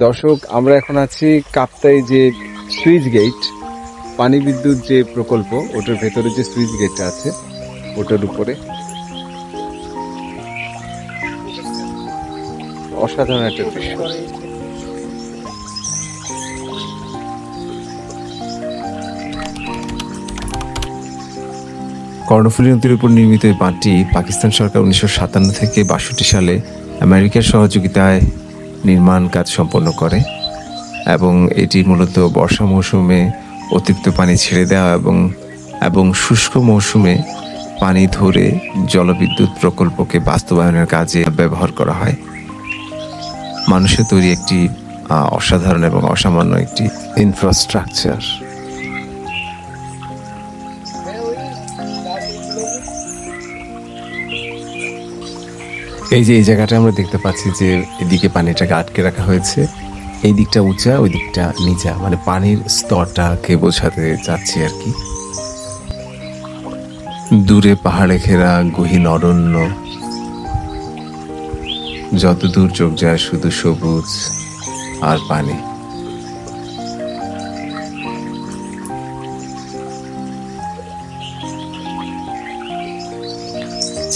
দর্শক, আমরা এখন আছি কাপ্তাই যে সুইচ গেট, পানি বিদ্যুৎ যে প্রকল্প, ওটার ভেতরে যে সুইচ গেটটা আছে ওটার উপরে। অসাধারণ একটা দৃশ্য। কর্ণফুলী নদীর উপর নির্মিত এই বাঁধটি পাকিস্তান সরকার 1957 থেকে 62 সালে আমেরিকার সহযোগিতায় নির্মাণ কাজ সম্পন্ন করে এবং এটি মূলত বর্ষা মৌসুমে অতিরিক্ত পানি ছেড়ে দেওয়া এবং শুষ্ক মৌসুমে পানি ধরে জলবিদ্যুৎ প্রকল্পকে বাস্তবায়নের কাজে ব্যবহার করা হয়। মানুষের তৈরি একটি অসাধারণ এবং অসামান্য একটি ইনফ্রাস্ট্রাকচার। এই যে এই জায়গাটা আমরা দেখতে পাচ্ছি যে এদিকে পানিটাকে আটকে রাখা হয়েছে, এই দিকটা উঁচা, ওই দিকটা নিচা, মানে পানির স্তরটাকে বোঝাতে চাচ্ছি আর কি। দূরে পাহাড়ে ঘেরা গহীন অরণ্য, যতদূর চোখ যায় শুধু সবুজ আর পানি।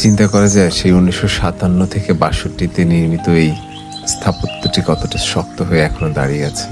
চিন্তা করা যায় সেই 1957 থেকে 62-তে নির্মিত এই স্থাপত্যটি কতটা শক্ত হয়ে এখনো দাঁড়িয়ে আছে।